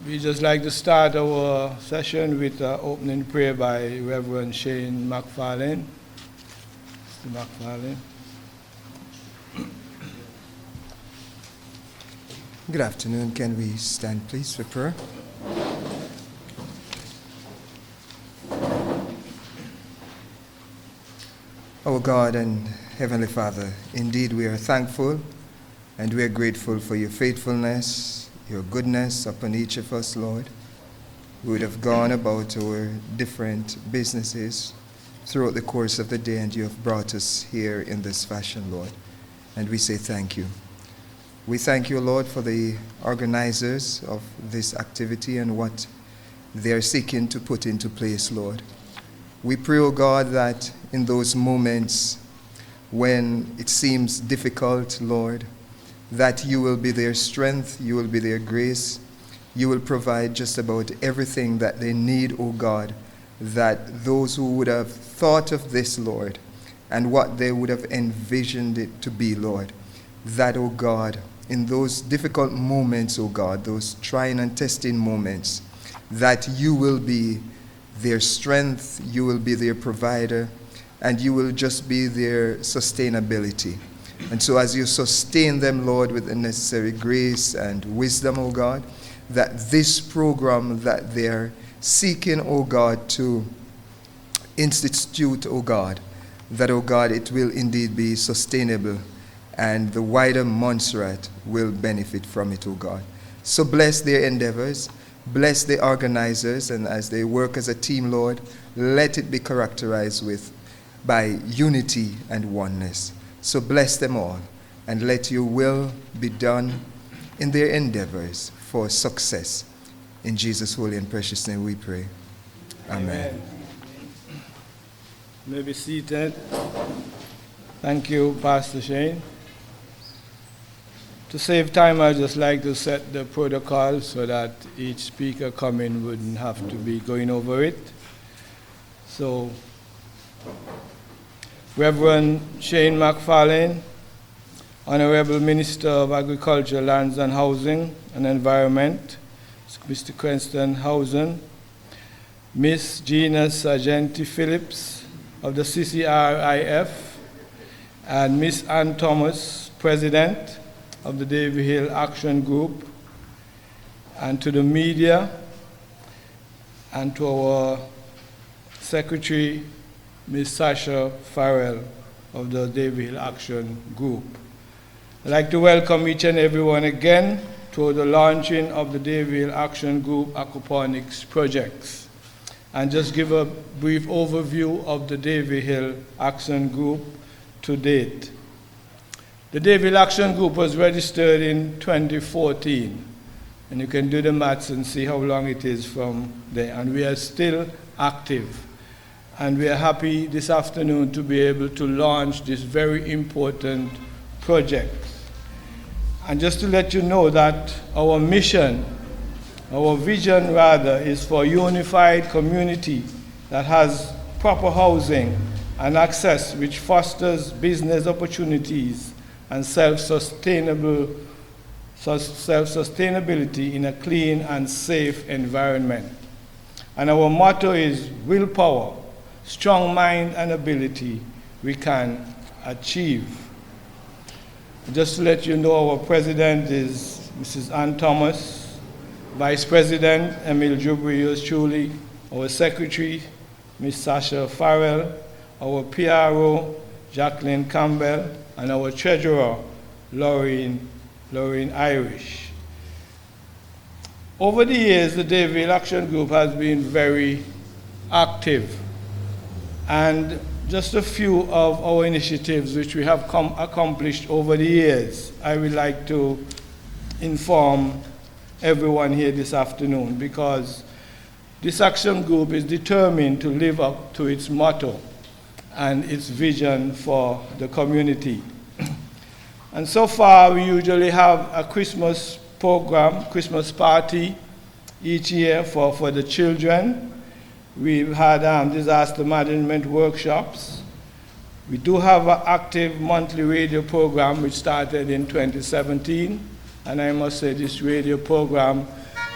We just like to start our session with an opening prayer by Reverend Shane McFarlane. Mr. McFarlane. Good afternoon. Can we stand, please, for prayer? Our God and Heavenly Father, indeed we are thankful and we are grateful for your faithfulness, your goodness upon each of us, Lord. We would have gone about our different businesses throughout the course of the day, and you have brought us here in this fashion, Lord. And we say thank you. We thank you, Lord, for the organizers of this activity and what they are seeking to put into place, Lord. We pray, O God, that in those moments when it seems difficult, Lord, that you will be their strength, you will be their grace, you will provide just about everything that they need, O God, that those who would have thought of this, Lord, and what they would have envisioned it to be, Lord, that, O God, in those difficult moments, O God, those trying and testing moments, that you will be their strength, you will be their provider, and you will just be their sustainability. And so as you sustain them, Lord, with the necessary grace and wisdom, O God, that this program that they're seeking, O God, to institute, O God, that, O God, it will indeed be sustainable and the wider Montserrat will benefit from it, O God. So bless their endeavors, bless the organizers, and as they work as a team, Lord, let it be characterized by unity and oneness. So bless them all, and let your will be done in their endeavors for success. In Jesus' holy and precious name we pray. Amen. You may be seated. Thank you, Pastor Shane. To save time, I'd just like to set the protocol so that each speaker coming wouldn't have to be going over it. So, Reverend Shane McFarlane, Honorable Minister of Agriculture, Lands and Housing and Environment, Mr. Cranston Housen, Miss Gina Sargenti Phillips of the CCRIF, and Miss Ann Thomas, President of the Davy Hill Action Group, and to the media, and to our Secretary, Ms. Sasha Farrell of the Davy Hill Action Group. I'd like to welcome each and everyone again to the launching of the Davy Hill Action Group Aquaponics projects, and just give a brief overview of the Davy Hill Action Group to date. The Davy Hill Action Group was registered in 2014, and you can do the maths and see how long it is from there, and we are still active. And we are happy this afternoon to be able to launch this very important project. And just to let you know that our mission, our vision rather, is for a unified community that has proper housing and access which fosters business opportunities and self-sustainability in a clean and safe environment. And our motto is willpower, strong mind and ability we can achieve. Just to let you know, our president is Mrs. Ann Thomas, Vice President Emil Jubri, yours truly, our secretary, Ms. Sasha Farrell, our PRO, Jacqueline Campbell, and our treasurer, Lauren Irish. Over the years, the Davy Hill Action Group has been very active. And just a few of our initiatives which we have accomplished over the years, I would like to inform everyone here this afternoon, because this action group is determined to live up to its motto and its vision for the community. And so far, we usually have a Christmas program, Christmas party each year for the children. We've had disaster management workshops. We do have an active monthly radio program which started in 2017, and I must say this radio program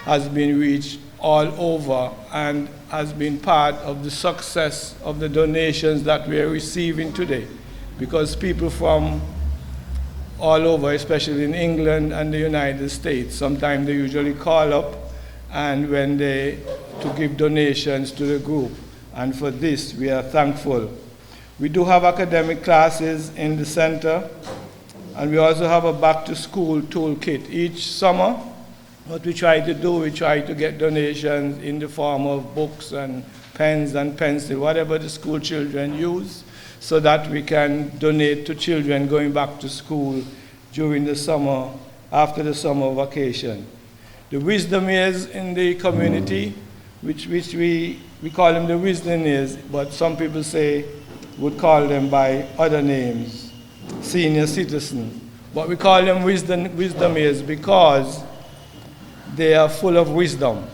has been reached all over and has been part of the success of the donations that we are receiving today. Because people from all over, especially in England and the United States, sometimes they usually call up and to give donations to the group. And for this, we are thankful. We do have academic classes in the center, and we also have a back-to-school toolkit. Each summer, what we try to do, we try to get donations in the form of books and pens and pencils, whatever the school children use, so that we can donate to children going back to school during the summer, after the summer vacation. The wisdom years in the community, which we call them the wisdom years, but some people would call them by other names, senior citizen. But we call them wisdom years because they are full of wisdom.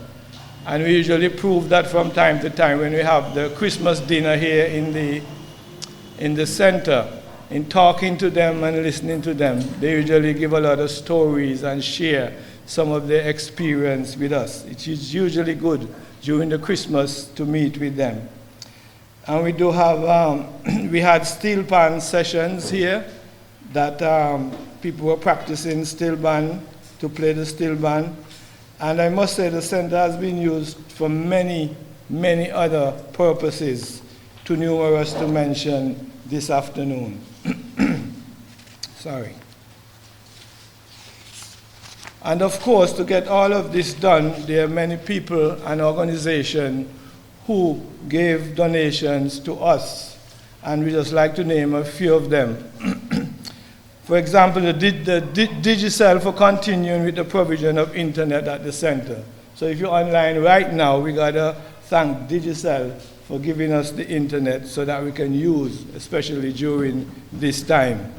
And we usually prove that from time to time when we have the Christmas dinner here in the center. In talking to them and listening to them, they usually give a lot of stories and share some of their experience with us. It is usually good during the Christmas to meet with them. And we do have, we had steel pan sessions here that people were practicing steel band, to play the steel band. And I must say the center has been used for many, many other purposes, too numerous to mention this afternoon. Sorry. And of course, to get all of this done, there are many people and organizations who gave donations to us, and we just like to name a few of them. For example, the Digicel for continuing with the provision of internet at the center. So if you're online right now, we gotta thank Digicel for giving us the internet so that we can use, especially during this time.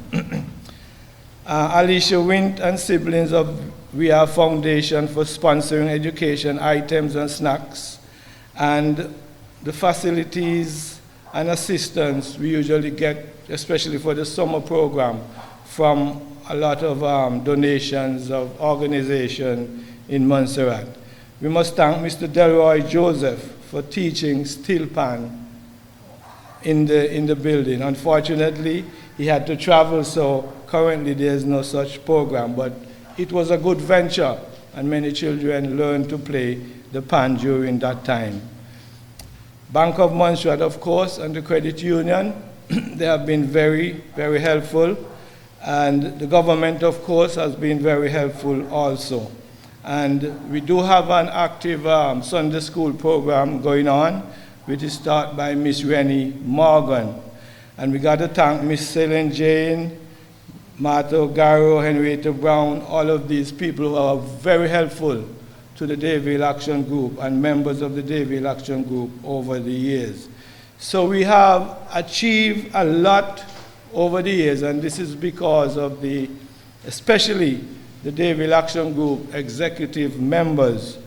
Alicia Wint and siblings of We Are Foundation for sponsoring education items and snacks, and the facilities and assistance we usually get, especially for the summer program, from a lot of donations of organizations in Montserrat. We must thank Mr. Delroy Joseph for teaching steel pan in the building. Unfortunately, he had to travel, so currently there is no such program, but it was a good venture, and many children learned to play the pan during that time. Bank of Montserrat, of course, and the credit union, they have been very, very helpful, and the government, of course, has been very helpful also. And we do have an active Sunday school program going on, which is started by Miss Rennie Morgan. And we got to thank Miss Celine Jane, Martha Garro, Henrietta Brown, all of these people who are very helpful to the Davy Action Group and members of the Davy Action Group over the years. So we have achieved a lot over the years, and this is because of especially the Davy Action Group executive members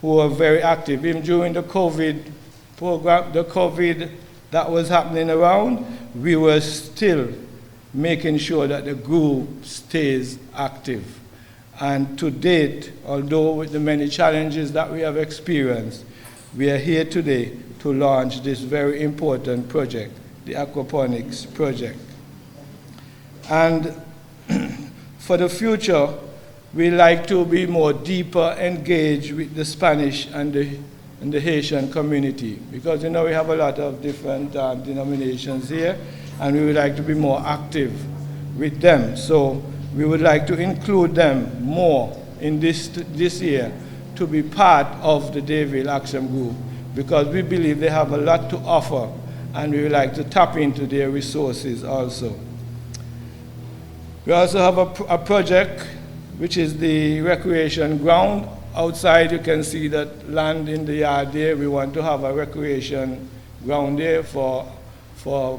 who are very active. Even during the COVID program, the COVID that was happening around, we were still making sure that the group stays active. And to date, although with the many challenges that we have experienced, we are here today to launch this very important project, the Aquaponics project. And for the future, we like to be more deeper engaged with the Spanish and the Haitian community, because we have a lot of different denominations here, and we would like to be more active with them. So we would like to include them more in this year to be part of the Davy Action Group, because we believe they have a lot to offer, and we would like to tap into their resources also. We also have a project which is the recreation ground. Outside you can see that land in the yard there. We want to have a recreation ground there for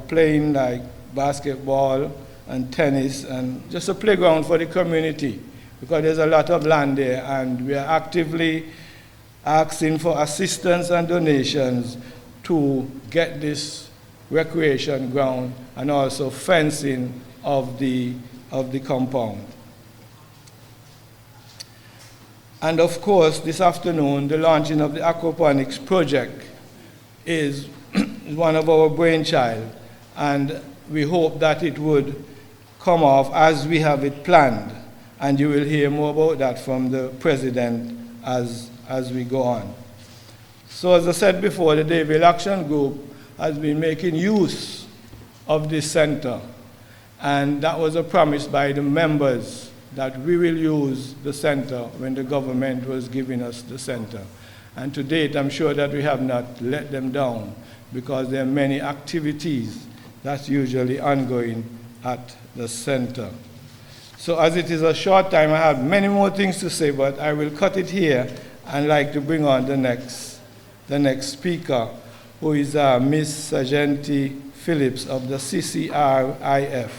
playing like basketball and tennis, and just a playground for the community, because there's a lot of land there, and we are actively asking for assistance and donations to get this recreation ground and also fencing of the compound. And of course, this afternoon, the launching of the aquaponics project is one of our brainchild, and we hope that it would come off as we have it planned, and you will hear more about that from the president as we go on. So as I said before, the Davy Action Group has been making use of this center, and that was a promise by the members that we will use the center when the government was giving us the center. And to date, I'm sure that we have not let them down, because there are many activities that's usually ongoing at the center. So as it is a short time, I have many more things to say, but I will cut it here and like to bring on the next speaker, who is Ms. Sargenti Phillips of the CCRIF,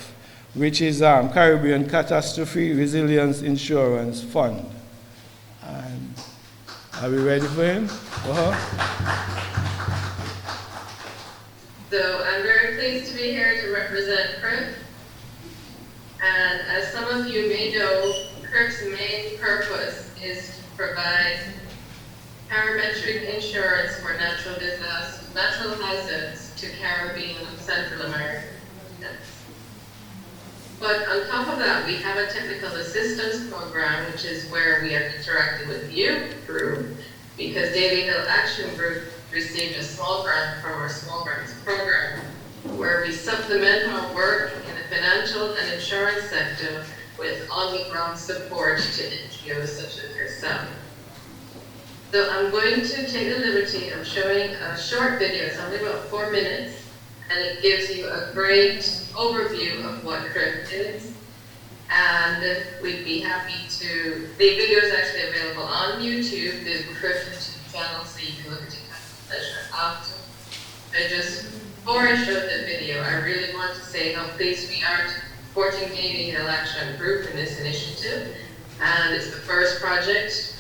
which is Caribbean Catastrophe Resilience Insurance Fund. And are we ready for him? So I'm very pleased to be here to represent CCRIF. And as some of you may know, CCRIF's main purpose is to provide parametric insurance for natural hazards to Caribbean and Central America. But on top of that, we have a technical assistance program, which is where we have interacted with you group, because Davy Hill Action Group received a small grant from our small grants program, where we supplement our work in the financial and insurance sector with on-the-ground support to NGOs such as yourself. So I'm going to take the liberty of showing a short video. It's only about 4 minutes, and it gives you a great overview of what CCRIF is. And we'd be happy to, the video is actually available on YouTube, the CCRIF YouTube channel, so you can look at it at pleasure after. Before I show the video, I really want to say how pleased we are to supporting Davy Hill Action Group in this initiative. And it's the first project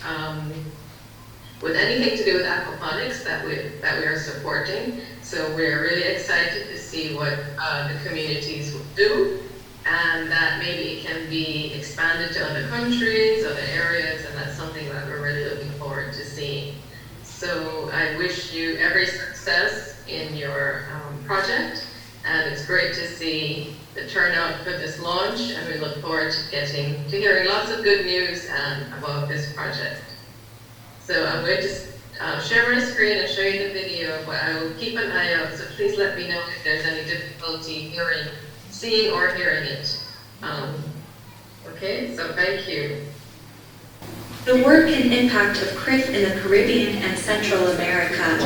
with anything to do with aquaponics that we are supporting. So we're really excited to see what the communities will do, and that maybe it can be expanded to other countries, other areas, and that's something that we're really looking forward to seeing. So I wish you every success in your project, and it's great to see the turnout for this launch, and we look forward to hearing lots of good news about this project. So I'm going to share my screen and show you the video, but I will keep an eye out, so please let me know if there's any difficulty seeing or hearing it. Okay, so thank you. The work and impact of CCRIF in the Caribbean and Central America.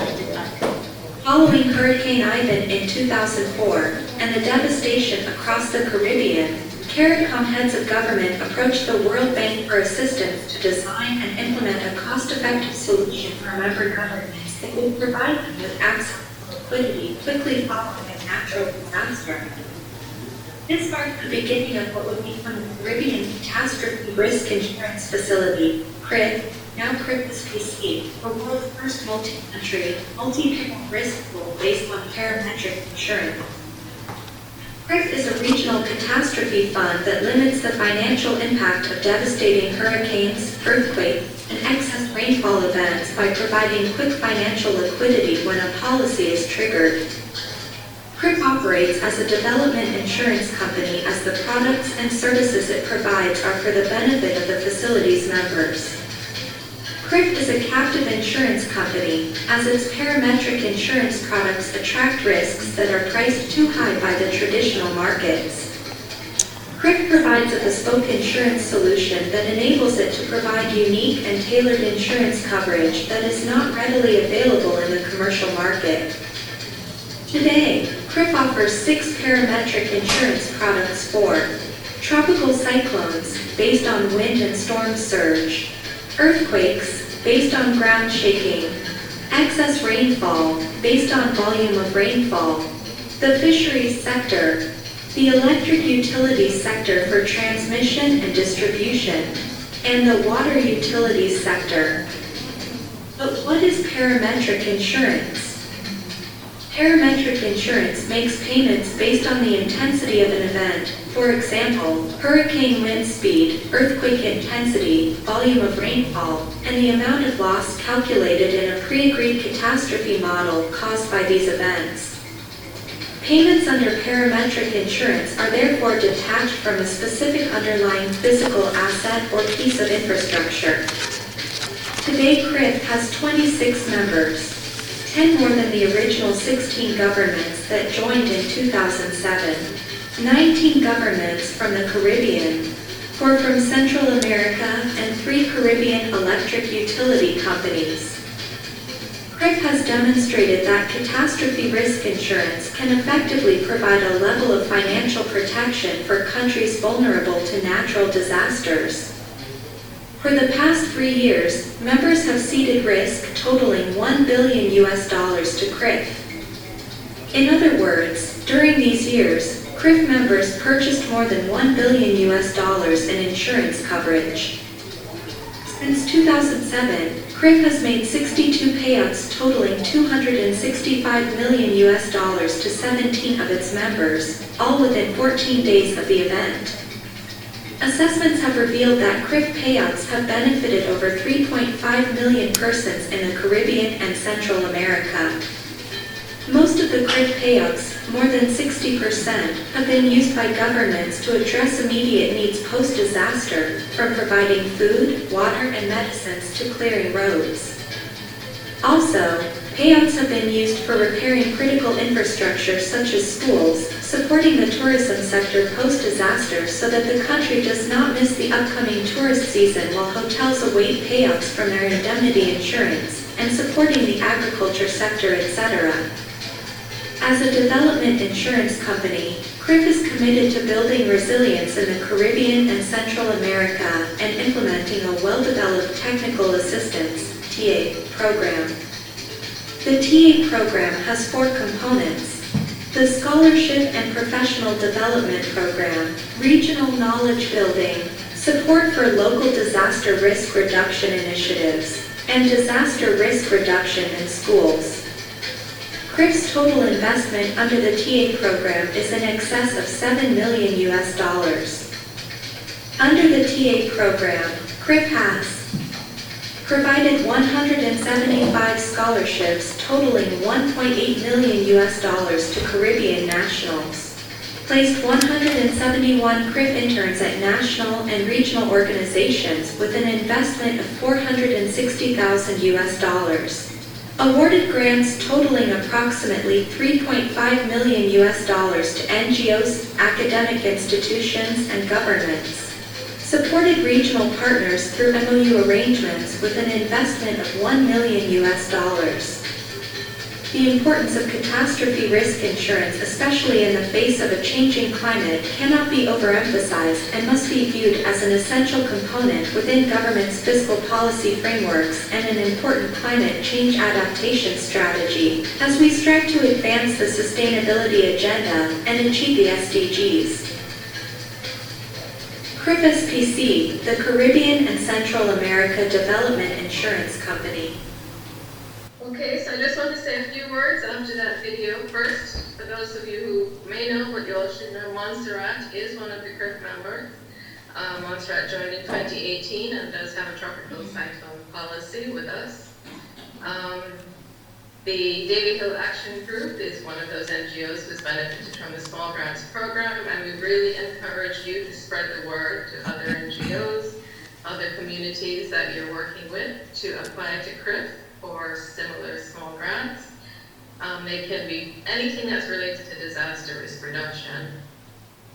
Following Hurricane Ivan in 2004 and the devastation across the Caribbean, CARICOM heads of government approached the World Bank for assistance to design and implement a cost-effective solution for member governments that would provide them with access to liquidity quickly following a natural disaster. This marked the beginning of what would become the Caribbean Catastrophe Risk Insurance Facility, CCRIF, now CCRIF SPC, the world's first multi-country, multi-peril risk pool based on parametric insurance. CCRIF is a regional catastrophe fund that limits the financial impact of devastating hurricanes, earthquakes, and excess rainfall events by providing quick financial liquidity when a policy is triggered. CCRIF operates as a development insurance company as the products and services it provides are for the benefit of the facility's members. CCRIF is a captive insurance company, as its parametric insurance products attract risks that are priced too high by the traditional markets. CCRIF provides a bespoke insurance solution that enables it to provide unique and tailored insurance coverage that is not readily available in the commercial market. Today, CCRIF offers 6 parametric insurance products for tropical cyclones, based on wind and storm surge, earthquakes, based on ground shaking, excess rainfall, based on volume of rainfall, the fisheries sector, the electric utilities sector for transmission and distribution, and the water utilities sector. But what is parametric insurance? Parametric insurance makes payments based on the intensity of an event, For example, hurricane wind speed, earthquake intensity, volume of rainfall, and the amount of loss calculated in a pre-agreed catastrophe model caused by these events. Payments under parametric insurance are therefore detached from a specific underlying physical asset or piece of infrastructure. Today, CCRIF has 26 members, 10 more than the original 16 governments that joined in 2007, 19 governments from the Caribbean, 4 from Central America, and 3 Caribbean electric utility companies. CCRIF has demonstrated that catastrophe risk insurance can effectively provide a level of financial protection for countries vulnerable to natural disasters. For the past 3 years, members have ceded risk totaling $1 billion to CCRIF. In other words, during these years, CCRIF members purchased more than $1 billion in insurance coverage. Since 2007, CCRIF has made 62 payouts totaling $265 million to 17 of its members, all within 14 days of the event. Assessments have revealed that CCRIF payouts have benefited over 3.5 million persons in the Caribbean and Central America. Most of the CCRIF payouts, more than 60%, have been used by governments to address immediate needs post-disaster, from providing food, water, and medicines to clearing roads. Also, payouts have been used for repairing critical infrastructure such as schools, supporting the tourism sector post-disaster so that the country does not miss the upcoming tourist season while hotels await payouts from their indemnity insurance, and supporting the agriculture sector, etc. As a development insurance company, CCRIF is committed to building resilience in the Caribbean and Central America and implementing a well-developed technical assistance (TA) program. The TA program has 4 components: the Scholarship and Professional Development Program, Regional Knowledge Building, Support for Local Disaster Risk Reduction Initiatives, and Disaster Risk Reduction in Schools. CCRIF's total investment under the TA program is in excess of $7 million. Under the TA program, CCRIF has provided 175 scholarships totaling $1.8 million to Caribbean nationals, placed 171 CCRIF interns at national and regional organizations with an investment of $460,000, awarded grants totaling approximately $3.5 million to NGOs, academic institutions, and governments, supported regional partners through MOU arrangements with an investment of $1 million. The importance of catastrophe risk insurance, especially in the face of a changing climate, cannot be overemphasized and must be viewed as an essential component within government's fiscal policy frameworks and an important climate change adaptation strategy as we strive to advance the sustainability agenda and achieve the SDGs. CCRIF SPC, the Caribbean and Central America Development Insurance Company. Okay, so I just want to say a few words after that video. First, for those of you who may know, but you all should know, Montserrat is one of the CCRIF members. Montserrat joined in 2018 and does have a tropical cyclone policy with us. The Davy Hill Action Group is one of those NGOs who's benefited from the Small Grants Program, and we really encourage you to spread the word to other NGOs, other communities that you're working with to apply to CCRIF for similar small grants. They can be anything that's related to disaster risk reduction.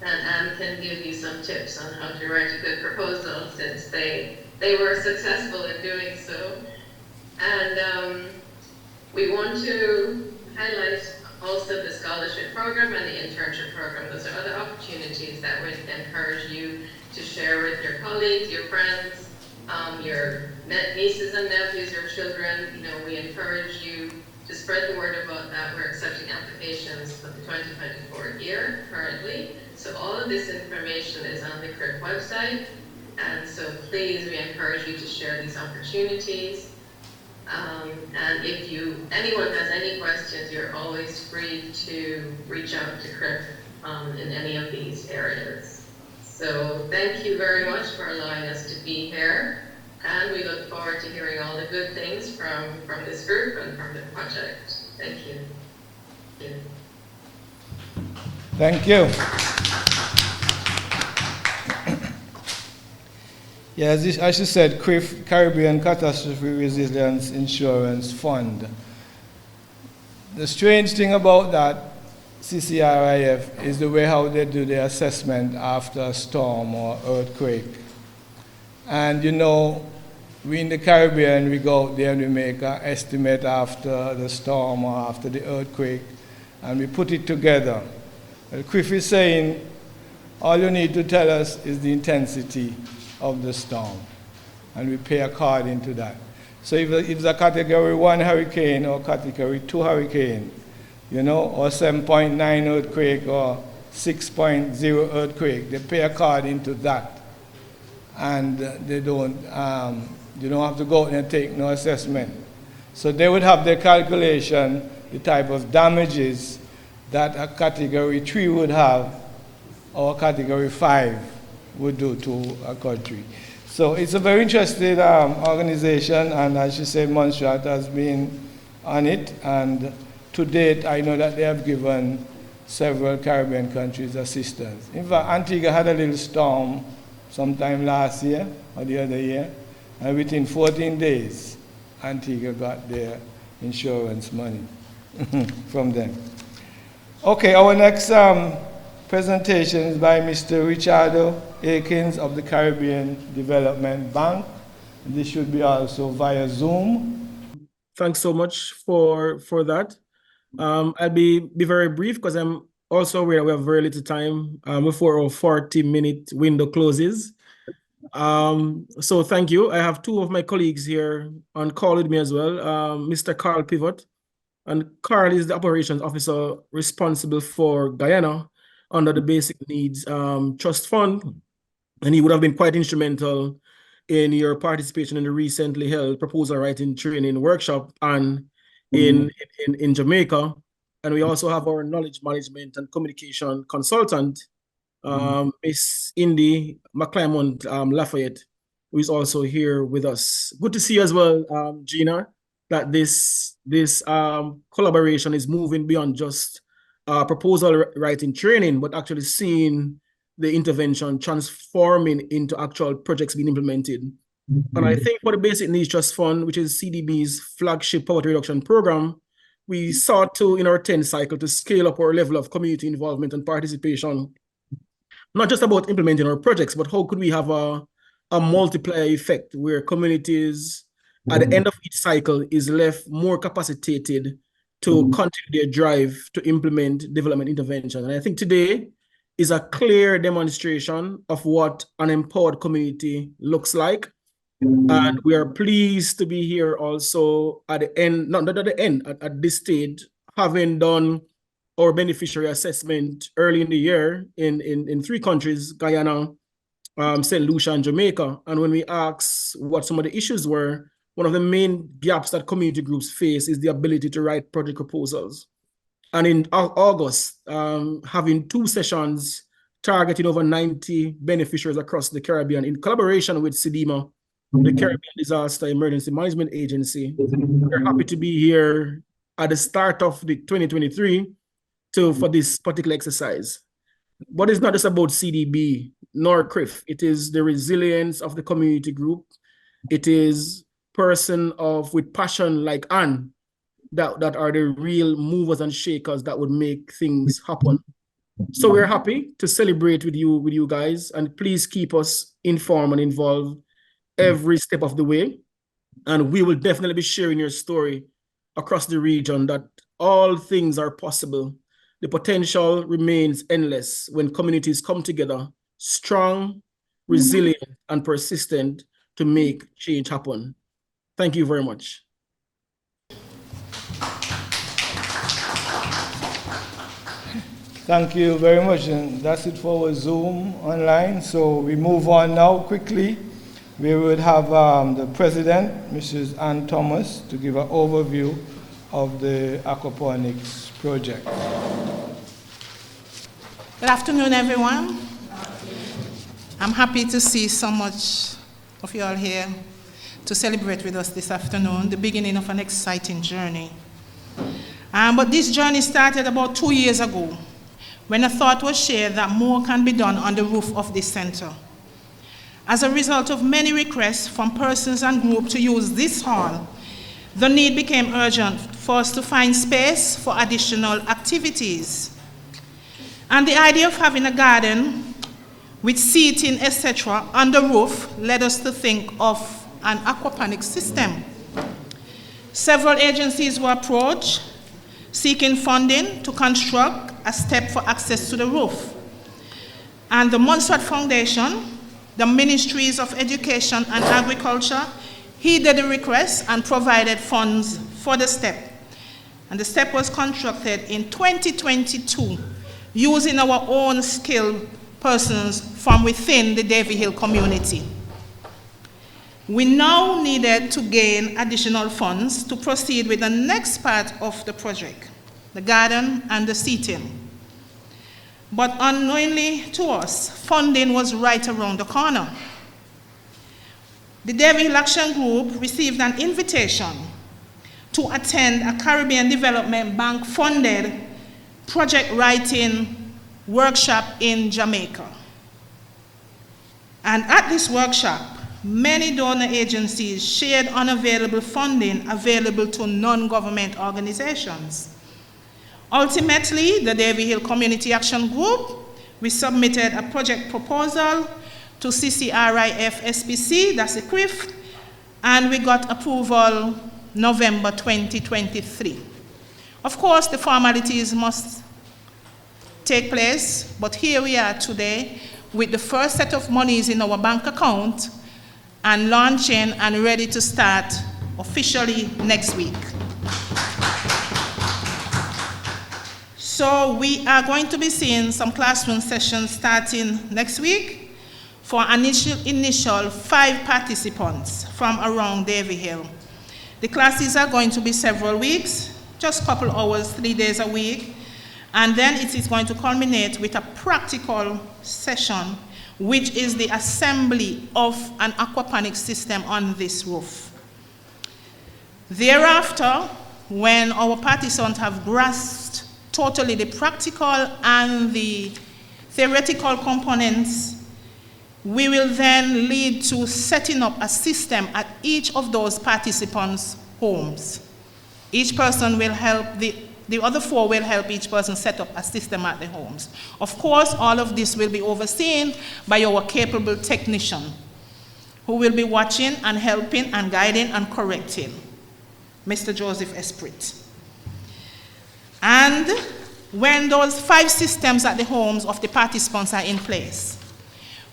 And Anne can give you some tips on how to write a good proposal since they were successful in doing so. And we want to highlight also the scholarship program and the internship program. Those are other opportunities that would encourage you to share with your colleagues, your friends, your nieces and nephews, your children. You know, we encourage you to spread the word about that. We're accepting applications for the 2024 year currently. So all of this information is on the CCRIF website. And so please, we encourage you to share these opportunities. And if anyone has any questions, you're always free to reach out to CCRIF in any of these areas. So thank you very much for allowing us to be here, and we look forward to hearing all the good things from this group and from the project. Thank you. Thank you. Yeah, as you said, CRIF, Caribbean Catastrophe Resilience Insurance Fund. The strange thing about that CCRIF is the way how they do the assessment after a storm or earthquake. And you know, we in the Caribbean, we go out there and we make an estimate after the storm or after the earthquake, and we put it together. Well, CRIF is saying, all you need to tell us is the intensity of the storm, and we pay according to that. So if it's a category 1 hurricane or category 2 hurricane, you know, or 7.9 earthquake or 6.0 earthquake, they pay according to that. And they don't have to go out and take no assessment. So they would have their calculation, the type of damages that a category 3 would have or a category 5 would do to a country. So it's a very interesting organization, and as you said, Montserrat has been on it, and to date I know that they have given several Caribbean countries assistance. In fact, Antigua had a little storm sometime last year or the other year, and within 14 days, Antigua got their insurance money from them. Okay, our next presentation is by Mr. Richardo Akins of the Caribbean Development Bank. This should be also via Zoom. Thanks so much for that. I'll be very brief because I'm also aware we have very little time before our 40-minute window closes. So thank you. I have two of my colleagues here on call with me as well, Mr. Carl Pivot. And Carl is the operations officer responsible for Guyana under the Basic Needs Trust Fund. And he would have been quite instrumental in your participation in the recently held proposal writing training workshop and in Jamaica. And we also have our knowledge management and communication consultant, Miss Indy McClymont Lafayette, who is also here with us. Good to see you as well, Gina, that this collaboration is moving beyond just proposal writing training, but actually seeing the intervention transforming into actual projects being implemented. And I think for the Basic Needs Trust Fund, which is CDB's flagship poverty reduction program, we sought to, in our 10th cycle, to scale up our level of community involvement and participation, not just about implementing our projects, but how could we have a multiplier effect where communities at the end of each cycle is left more capacitated to continue their drive to implement development intervention. And I think today is a clear demonstration of what an empowered community looks like. And we are pleased to be here also at the end, not at the end, at this stage, having done our beneficiary assessment early in the year in 3 countries, Guyana, St. Lucia, and Jamaica. And when we asked what some of the issues were, one of the main gaps that community groups face is the ability to write project proposals. And in August, having 2 sessions targeting over 90 beneficiaries across the Caribbean in collaboration with CDEMA, the Caribbean Disaster Emergency Management Agency. We're happy to be here at the start of the 2023 for this particular exercise. But it's not just about CDB nor CRIF. It is the resilience of the community group. It is person with passion like Anne that are the real movers and shakers that would make things happen. So we're happy to celebrate with you guys, and please keep us informed and involved every step of the way. And we will definitely be sharing your story across the region that all things are possible. The potential remains endless when communities come together, strong, resilient, and persistent to make change happen. Thank you very much. Thank you very much, and that's it for our Zoom online. So we move on now quickly. We would have the president, Mrs. Ann Thomas, to give an overview of the aquaponics project. Good afternoon, everyone. I'm happy to see so much of you all here to celebrate with us this afternoon, the beginning of an exciting journey. But this journey started about 2 years ago, when a thought was shared that more can be done on the roof of this center. As a result of many requests from persons and groups to use this hall, the need became urgent for us to find space for additional activities. And the idea of having a garden with seating, etc., on the roof led us to think of an aquaponics system. Several agencies were approached, seeking funding to construct a step for access to the roof. And the Montserrat Foundation, the Ministries of Education and Agriculture, heeded the request and provided funds for the step. And the step was constructed in 2022 using our own skilled persons from within the Davy Hill community. We now needed to gain additional funds to proceed with the next part of the project, the garden and the seating. But unknowingly to us, funding was right around the corner. The Davy Hill Action Group received an invitation to attend a Caribbean Development Bank funded project writing workshop in Jamaica. And at this workshop, many donor agencies shared unavailable funding available to non-government organizations. Ultimately, the Davy Hill Community Action Group, we submitted a project proposal to CCRIF SPC, that's the CCRIF, and we got approval November 2023. Of course, the formalities must take place, but here we are today with the first set of monies in our bank account and launching and ready to start officially next week. So we are going to be seeing some classroom sessions starting next week for initial 5 participants from around Davy Hill. The classes are going to be several weeks, just a couple hours, 3 days a week, and then it is going to culminate with a practical session, which is the assembly of an aquaponics system on this roof. Thereafter, when our participants have grasped totally the practical and the theoretical components, we will then lead to setting up a system at each of those participants' homes. Each person will help, the other 4 will help each person set up a system at their homes. Of course, all of this will be overseen by our capable technician, who will be watching and helping and guiding and correcting, Mr. Joseph Esprit. And when those 5 systems at the homes of the participants are in place,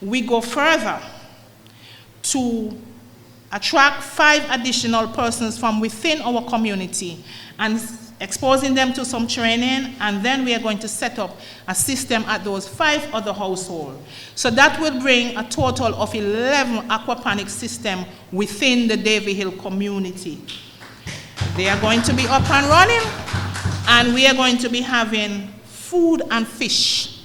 we go further to attract 5 additional persons from within our community and exposing them to some training, and then we are going to set up a system at those 5 other households. So that will bring a total of 11 aquaponics systems within the Davy Hill community. They are going to be up and running, and we are going to be having food and fish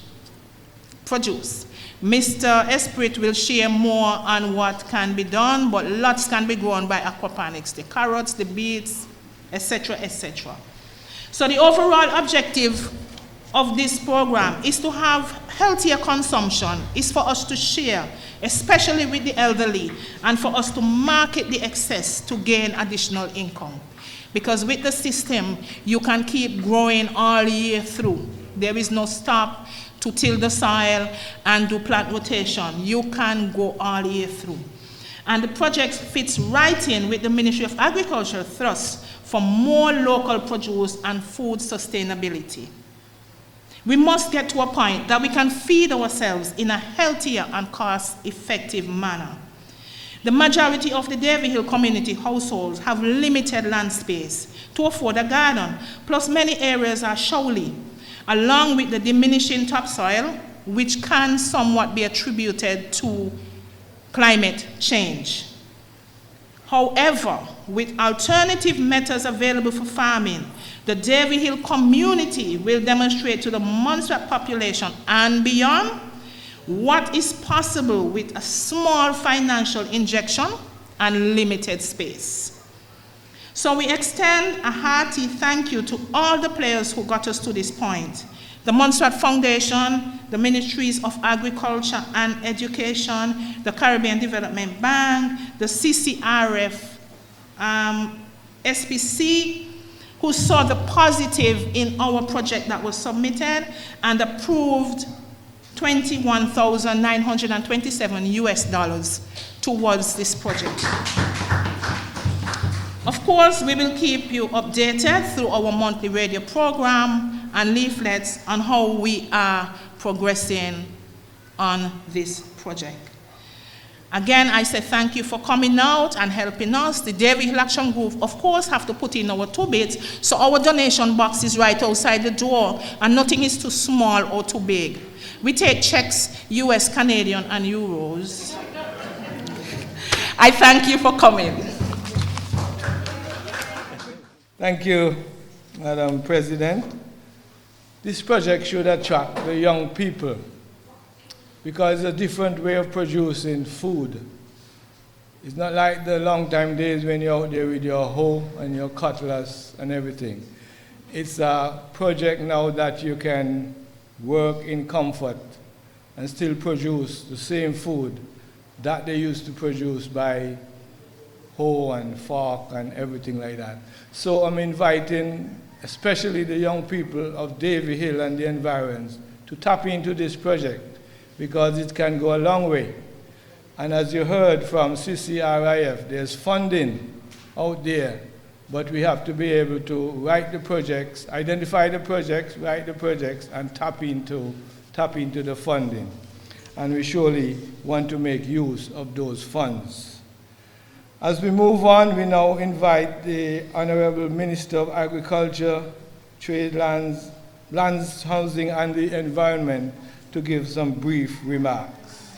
produce. Mr. Esprit will share more on what can be done, but lots can be grown by aquaponics, the carrots, the beets, etc., etc. So the overall objective of this program is to have healthier consumption, is for us to share, especially with the elderly, and for us to market the excess to gain additional income. Because with the system, you can keep growing all year through. There is no stop to till the soil and do plant rotation. You can go all year through. And the project fits right in with the Ministry of Agriculture thrust for more local produce and food sustainability. We must get to a point that we can feed ourselves in a healthier and cost-effective manner. The majority of the Davy Hill community households have limited land space to afford a garden, plus many areas are showy, along with the diminishing topsoil, which can somewhat be attributed to climate change. However, with alternative methods available for farming, the Davy Hill community will demonstrate to the Montserrat population and beyond what is possible with a small financial injection and limited space. So we extend a hearty thank you to all the players who got us to this point. The Montserrat Foundation, the Ministries of Agriculture and Education, the Caribbean Development Bank, the CCRIF SPC, who saw the positive in our project that was submitted and approved $21,927 towards this project. Of course, we will keep you updated through our monthly radio program and leaflets on how we are progressing on this project. Again, I say thank you for coming out and helping us. The Davy Hill Action Group, of course, have to put in our 2 bits, so our donation box is right outside the door, and nothing is too small or too big. We take checks, US, Canadian, and euros. I thank you for coming. Thank you, Madam President. This project should attract the young people because it's a different way of producing food. It's not like the long time days when you're out there with your hoe and your cutlass and everything. It's a project now that you can work in comfort and still produce the same food that they used to produce by hoe and fork and everything like that. So I'm inviting especially the young people of Davy Hill and the environs to tap into this project because it can go a long way. And as you heard from CCRIF, there's funding out there, but we have to be able to write the projects, identify the projects, write the projects, and tap into the funding. And we surely want to make use of those funds. As we move on, we now invite the Honorable Minister of Agriculture, Trade, Lands, Housing, and the Environment to give some brief remarks.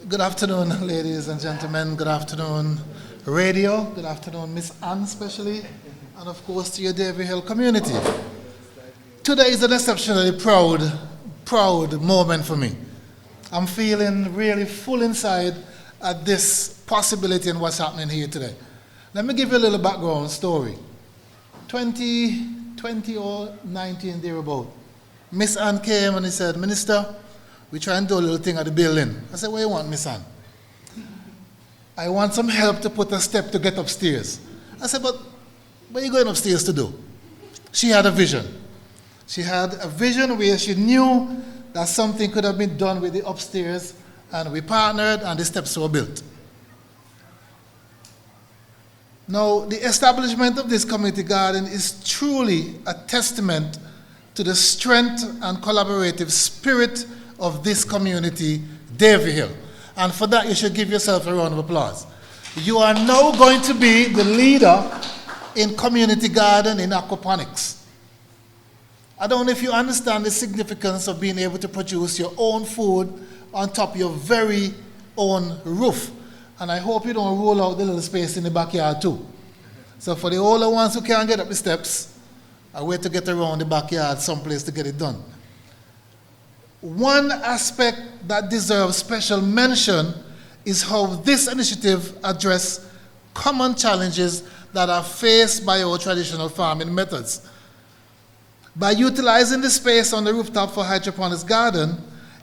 Good afternoon, ladies and gentlemen. Good afternoon, radio. Good afternoon, Miss Anne, especially, and of course to your Davy Hill community. Today is an exceptionally proud moment for me. I'm feeling really full inside at this possibility and what's happening here today. Let me give you a little background story. 2020 or 19 thereabout, Miss Anne came and he said, Minister, we try and do a little thing at the building. I said, what do you want, Miss Anne? I want some help to put a step to get upstairs. I said, but what are you going upstairs to do? She had a vision. She had a vision where she knew that something could have been done with the upstairs, and we partnered and the steps were built. Now, the establishment of this community garden is truly a testament to the strength and collaborative spirit of this community, Davy Hill. And for that, you should give yourself a round of applause. You are now going to be the leader in community garden in aquaponics. I don't know if you understand the significance of being able to produce your own food on top of your very own roof. And I hope you don't roll out the little space in the backyard too. So for the older ones who can't get up the steps, I wait to get around the backyard someplace to get it done. One aspect that deserves special mention is how this initiative addresses common challenges that are faced by our traditional farming methods. By utilizing the space on the rooftop for hydroponics garden,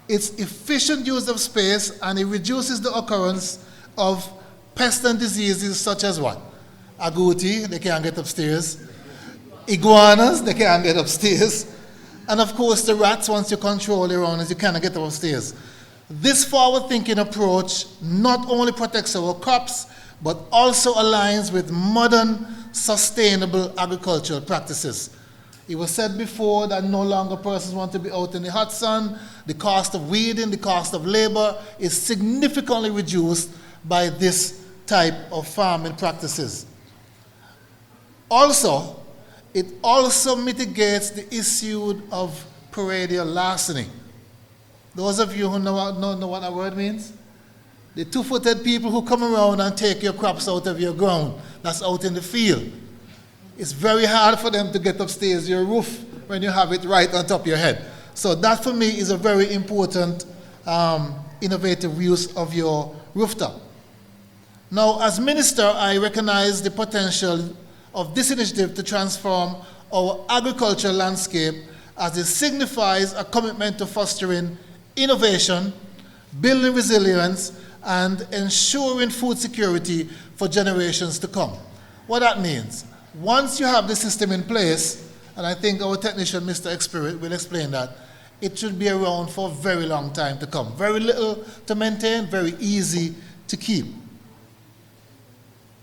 it's efficient use of space and it reduces the occurrence of pests and diseases such as what? Agouti, they can't get upstairs. Iguanas, they can't get upstairs. And of course the rats, once you control their owners, you cannot get upstairs. This forward-thinking approach not only protects our crops, but also aligns with modern, sustainable agricultural practices. It was said before that no longer persons want to be out in the hot sun. The cost of weeding, the cost of labor is significantly reduced by this type of farming practices. Also, it also mitigates the issue of perennial larceny. Those of you who know what that word means? The two-footed people who come around and take your crops out of your ground, that's out in the field. It's very hard for them to get upstairs your roof when you have it right on top of your head. So that for me is a very important innovative use of your rooftop. Now, as minister, I recognize the potential of this initiative to transform our agricultural landscape, as it signifies a commitment to fostering innovation, building resilience, and ensuring food security for generations to come. What that means, once you have the system in place, and I think our technician, Mr. Expirit, will explain that, it should be around for a very long time to come. Very little to maintain, very easy to keep.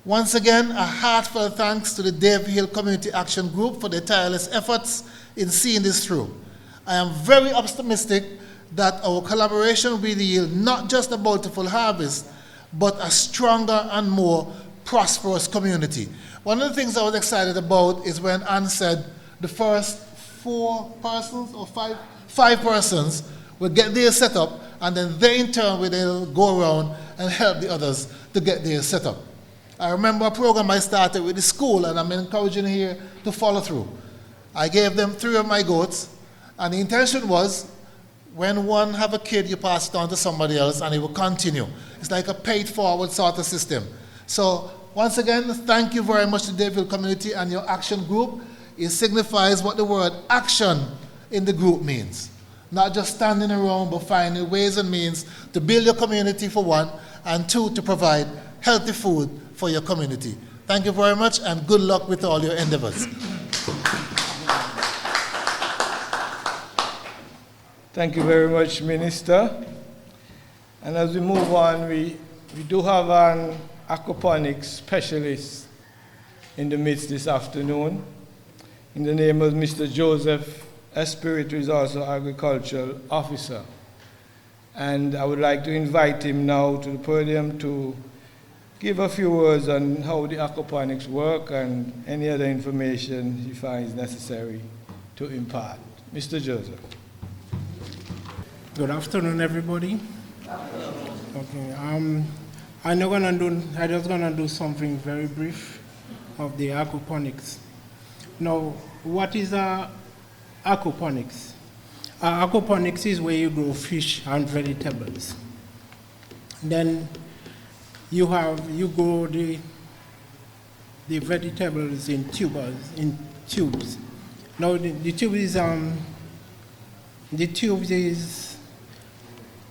Once again, a heartfelt thanks to the Davy Hill Community Action Group for their tireless efforts in seeing this through. I am very optimistic that our collaboration will yield not just a bountiful harvest, but a stronger and more prosperous community. One of the things I was excited about is when Anne said the first 4 persons or 5 persons will get their set up, and then they in turn will go around and help the others to get their set up. I remember a program I started with the school, and I'm encouraging here to follow through. I gave them 3 of my goats, and the intention was when one have a kid, you pass it on to somebody else, and it will continue. It's like a paid-forward sort of system. So once again, thank you very much to the Davy Hill community and your action group. It signifies what the word action in the group means. Not just standing around, but finding ways and means to build your community for one, and 2, to provide healthy food for your community. Thank you very much, and good luck with all your endeavors. Thank you very much, Minister. And as we move on, we do have an aquaponics specialist in the midst this afternoon, in the name of Mr. Joseph Espiritu, who is also agricultural officer. And I would like to invite him now to the podium to give a few words on how the aquaponics work and any other information he finds necessary to impart. Mr. Joseph. Good afternoon, everybody. Okay, I'm just gonna do something very brief of the aquaponics. Now, what is aquaponics? Aquaponics is where you grow fish and vegetables. Then you grow the vegetables in tubes. Now the tube is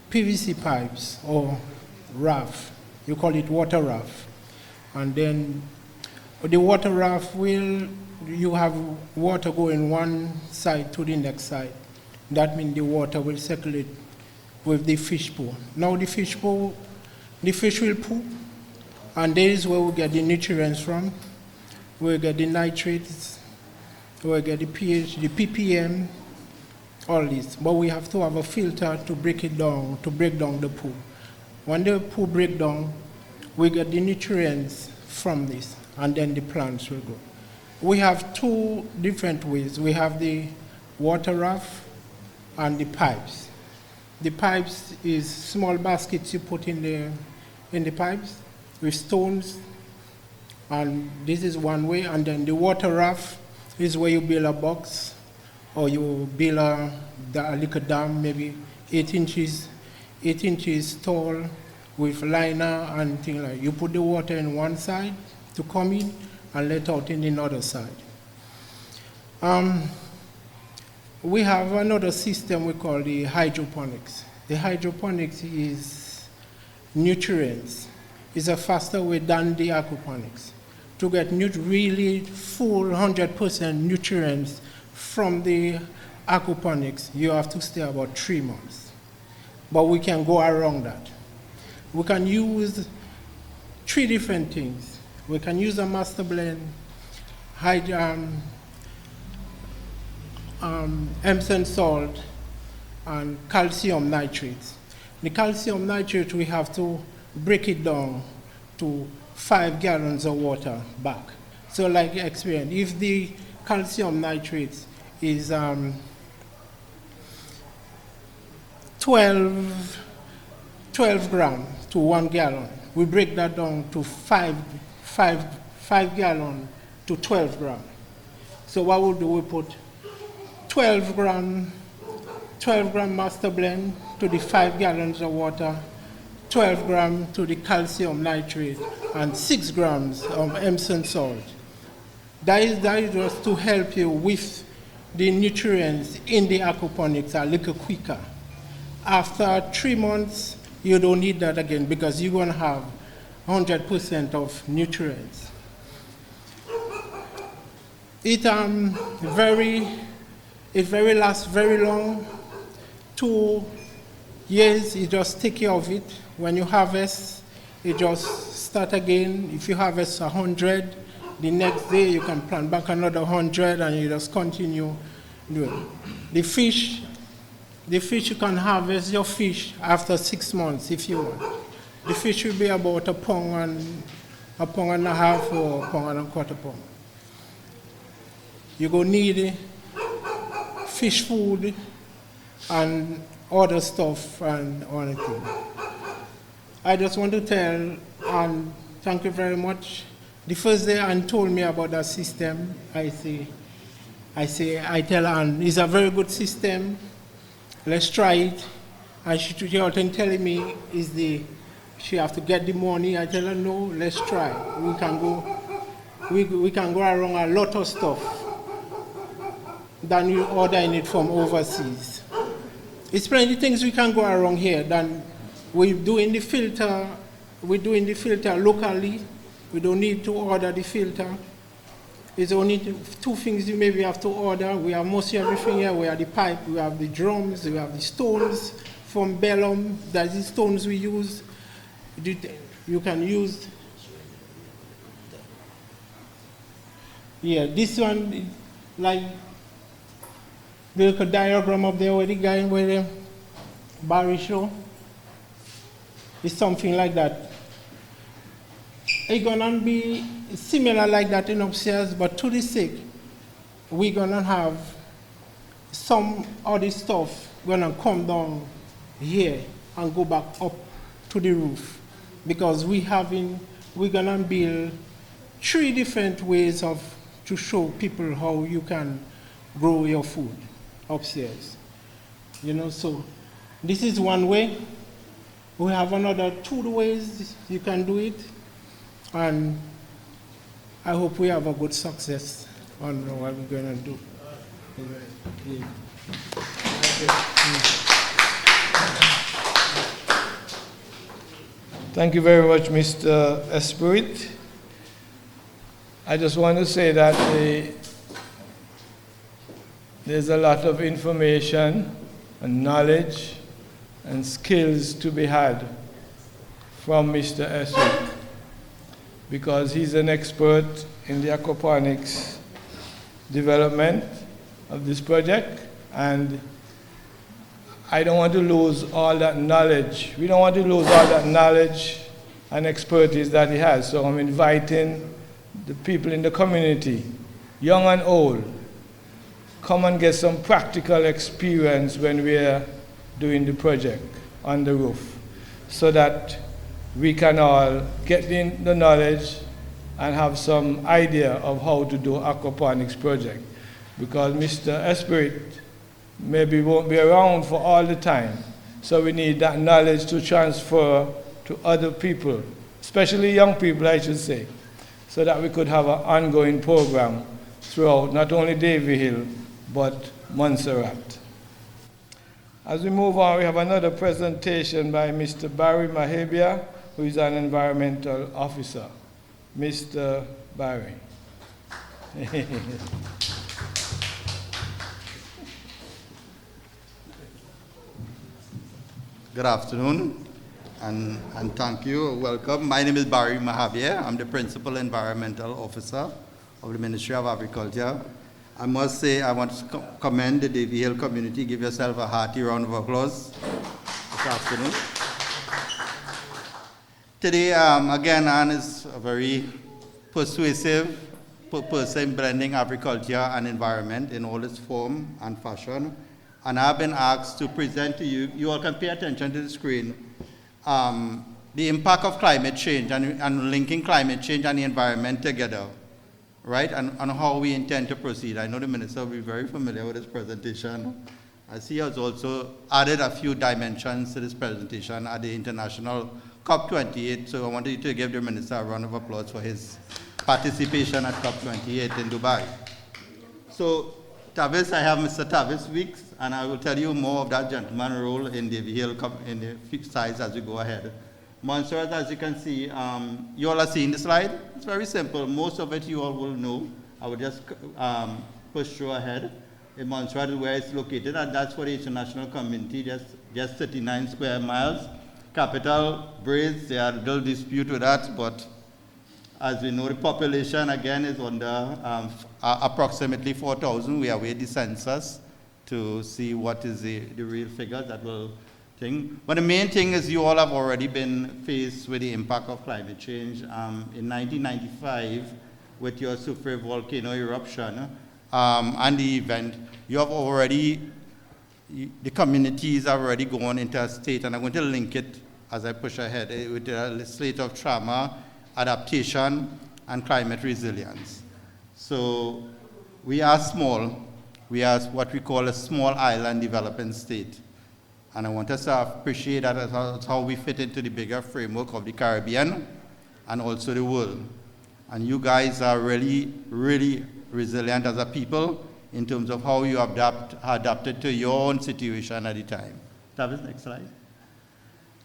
PVC pipes or raft. You call it water raft. And then the water raft you have water going one side to the next side. That means the water will circulate with the fish pool. Now the fish will poop, and there is where we get the nutrients from. We get the nitrates, we get the pH, the ppm, all this. But we have to have a filter to break it down, to break down the poo. When the poo breaks down, we get the nutrients from this, and then the plants will grow. We have 2 different ways. We have the water raft and the pipes. The pipes is small baskets you put in the pipes with stones, and this is one way. And then the water raft is where you build a box, or you build a little dam, maybe 8 inches tall, with liner and things like that. You put the water in one side to come in and let out in the other side. We have another system we call the hydroponics. The hydroponics is nutrients. It's a faster way than the aquaponics. To get really full 100% nutrients from the aquaponics, you have to stay about 3 months. But we can go around that. We can use 3 different things. We can use a master blend, Epsom salt, and calcium nitrates. The calcium nitrate, we have to break it down to 5 gallons of water back. So like experience, if the calcium nitrates is 12 grams to 1 gallon, we break that down to 5 gallons to 12 grams. So what we'll do, we put 12 gram master blend to the 5 gallons of water, 12 grams to the calcium nitrate, and 6 grams of Epsom salt. That is just to help you with the nutrients in the aquaponics a little quicker. After 3 months, you don't need that again because you're going to have 100% of nutrients. It lasts very long. 2 years, you just take care of it. When you harvest, you just start again. If you harvest 100, the next day you can plant back another 100 and you just continue doing. The fish, you can harvest your fish after 6 months if you want. The fish will be about a pound and a half or a pound and a quarter pound. You go need fish food and other stuff and anything. I just want to tell, and thank you very much. The first day Anne told me about that system, I tell Anne, it's a very good system. Let's try it. And she was telling me she have to get the money. I tell her no, let's try. We can go around a lot of stuff than you ordering it from overseas. It's plenty of things we can go around here than we're doing the filter locally. We don't need to order the filter. It's only 2 things you maybe have to order. We have mostly everything here. We have the pipe, we have the drums, we have the stones from Bellum. That's the stones we use. You can use. Yeah, this one, like the little diagram up there where the guy with the Barry show. It's something like that. It's gonna be similar like that in upstairs, but to the sake, we're gonna have some of the stuff gonna come down here and go back up to the roof, because we're gonna build 3 different ways to show people how you can grow your food upstairs. So this is one way. We have another 2 ways you can do it. And I hope we have a good success on what we're going to do. Thank you very much, Mr. Esprit. I just want to say that there's a lot of information and knowledge and skills to be had from Mr. Esprit, because he's an expert in the aquaponics development of this project, and I don't want to lose all that knowledge. We don't want to lose all that knowledge and expertise that he has. So I'm inviting the people in the community, young and old, come and get some practical experience when we're doing the project on the roof, so that we can all get the knowledge and have some idea of how to do aquaponics project. Because Mr. Esprit maybe won't be around for all the time, so we need that knowledge to transfer to other people, especially young people, I should say, so that we could have an ongoing program throughout not only Davy Hill, but Montserrat. As we move on, we have another presentation by Mr. Barry Mahabia, who is an environmental officer. Mr. Barry. Good afternoon, and thank you. Welcome. My name is Barry Mahabia. I'm the Principal Environmental Officer of the Ministry of Agriculture. I must say, I want to commend the Davy Hill community. Give yourself a hearty round of applause this afternoon. Today, again, Anne is a very persuasive person blending agriculture and environment in all its form and fashion. And I've been asked to present to you, you all can pay attention to the screen, the impact of climate change and linking climate change and the environment together, right, and how we intend to proceed. I know the Minister will be very familiar with this presentation. I see he has also added a few dimensions to this presentation at the International COP28, so I wanted to give the Minister a round of applause for his participation at COP28 in Dubai. So, Tavis, I have Mr. Tavis Weeks, and I will tell you more of that gentleman role in the Hill in the slides as we go ahead. Montserrat, as you can see, you all are seeing the slide. It's very simple. Most of it you all will know. I will just push through ahead. In Montserrat is where it's located, and that's for the international community, just 39 square miles. Capital, Braids, there are little dispute with that, but as we know, the population, again, is under approximately 4,000. We await the census to see what is the real figure that will thing. But the main thing is you all have already been faced with the impact of climate change. In 1995, with your CCRIF volcano eruption and the event, you have already, the communities have already gone into a state, and I'm going to link it as I push ahead, with a slate of trauma, adaptation, and climate resilience. So we are small. We are what we call a small island developing state. And I want us to appreciate that as how we fit into the bigger framework of the Caribbean and also the world. And you guys are really, really resilient as a people in terms of how you adapted to your own situation at the time. Tavis, next slide.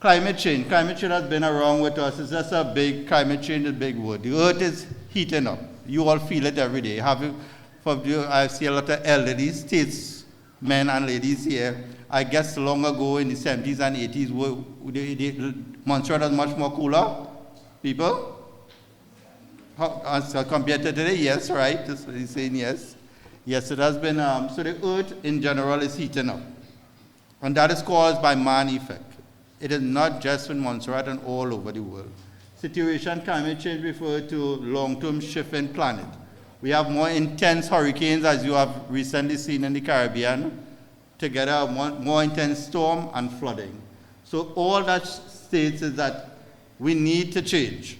Climate change. Climate change has been around with us. It's just a big, climate change is a big word. The earth is heating up. You all feel it every day. I see a lot of elderly statesmen and ladies here. I guess long ago in the 70s and 80s, Montserrat was much more cooler. People? As compared to today, yes, right? He's saying yes. Yes, it has been, so the earth in general is heating up. And that is caused by man effect. It is not just in Montserrat and all over the world. Situation climate change refers to long-term shift in planet. We have more intense hurricanes, as you have recently seen in the Caribbean, together more intense storm and flooding. So all that states is that we need to change.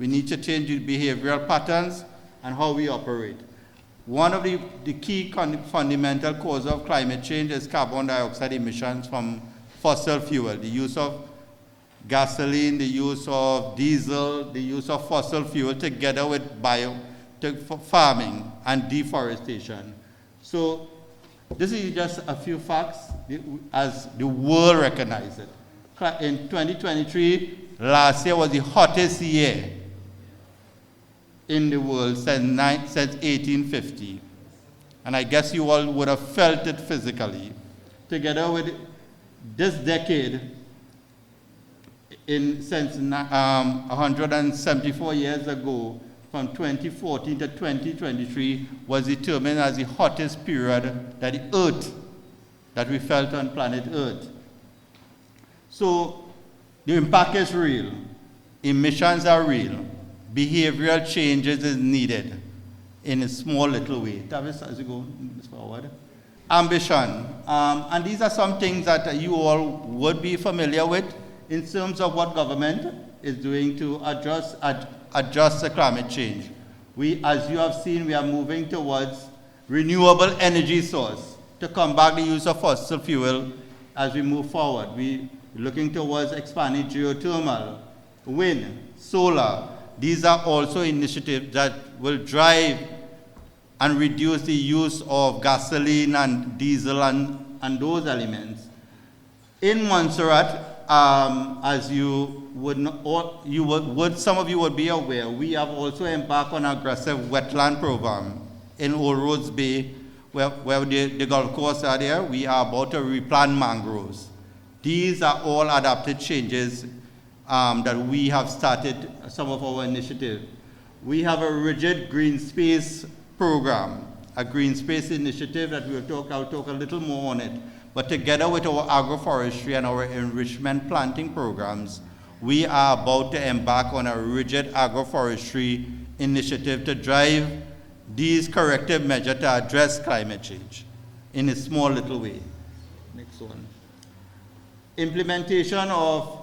We need to change the behavioral patterns and how we operate. One of the key fundamental causes of climate change is carbon dioxide emissions from fossil fuel, the use of gasoline, the use of diesel, the use of fossil fuel together with farming and deforestation. So this is just a few facts as the world recognizes it. In 2023, last year was the hottest year in the world since 1850. And I guess you all would have felt it physically. Together with this decade, since 174 years ago, from 2014 to 2023, was determined as the hottest period that that we felt on planet Earth. So the impact is real. Emissions are real. Behavioral changes is needed in a small little way. Tavis, as you go forward. Ambition. And these are some things that you all would be familiar with in terms of what government is doing to adjust the climate change. As you have seen, we are moving towards renewable energy source to combat the use of fossil fuel as we move forward. We're looking towards expanding geothermal, wind, solar. These are also initiatives that will drive and reduce the use of gasoline and diesel and those elements. In Montserrat, as you would, some of you would be aware, we have also embarked on an aggressive wetland program in Old Roads Bay, where the golf course are there. We are about to replant mangroves. These are all adapted changes that we have started some of our initiatives. We have a rigid green space program, a green space initiative that I'll talk a little more on it. But together with our agroforestry and our enrichment planting programs, we are about to embark on a rigid agroforestry initiative to drive these corrective measures to address climate change in a small little way. Next one. Implementation of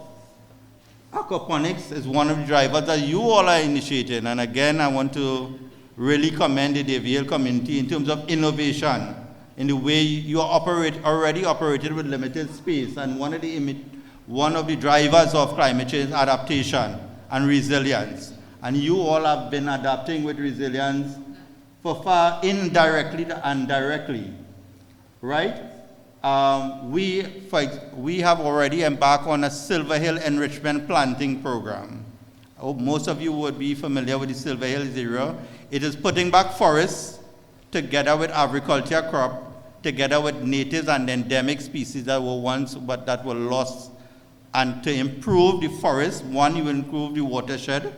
aquaponics is one of the drivers that you all are initiating. And again, I want to really commend the Davy community in terms of innovation, in the way you already operated with limited space. And one of the drivers of climate change is adaptation and resilience. And you all have been adapting with resilience for far indirectly and directly, right? We have already embarked on a Silver Hill enrichment planting program. Most of you would be familiar with the Silver Hills area. It is putting back forests together with agriculture crop, together with natives and endemic species that were once but that were lost. And to improve the forest, one, you improve the watershed,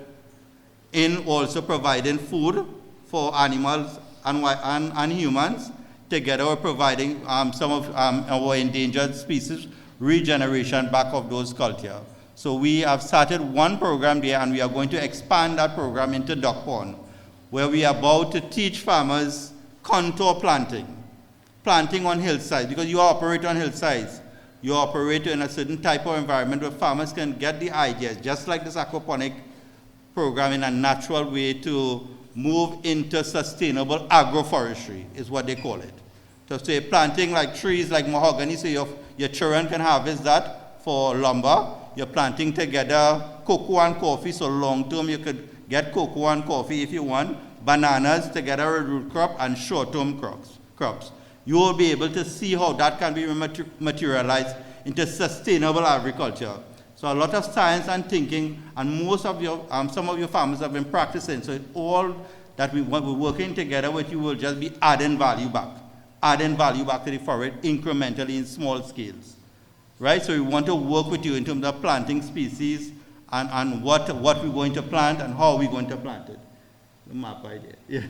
in also providing food for animals and humans, together with providing some of our endangered species regeneration back of those cultures. So we have started one program there, and we are going to expand that program into Duck Pond, where we are about to teach farmers contour planting on hillsides, because you operate on hillsides. You operate in a certain type of environment where farmers can get the ideas, just like this aquaponic program, in a natural way to move into sustainable agroforestry, is what they call it. So say planting like trees like mahogany, so your children can harvest that for lumber. You're planting together cocoa and coffee, so long term you could get cocoa and coffee if you want, bananas together with root crop, and short term crops. You will be able to see how that can be materialized into sustainable agriculture. So a lot of science and thinking, and most of your, some of your farmers have been practicing. So all that we're working together with you will just be adding value back to the forest incrementally in small scales. Right? So we want to work with you in terms of planting species and what we're going to plant and how we're going to plant it. The map idea. Yeah.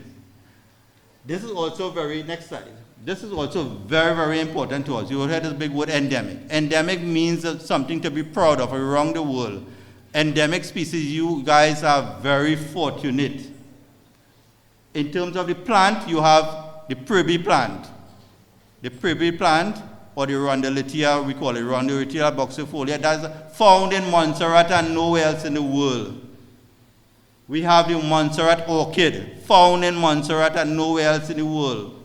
This is also next slide. This is also very, very important to us. You will hear this big word endemic. Endemic means something to be proud of around the world. Endemic species, you guys are very fortunate. In terms of the plant, you have the pribi plant. The pribi plant, or the Rondelitia, we call it Rondelitia buxifolia, that's found in Montserrat and nowhere else in the world. We have the Montserrat orchid, found in Montserrat and nowhere else in the world.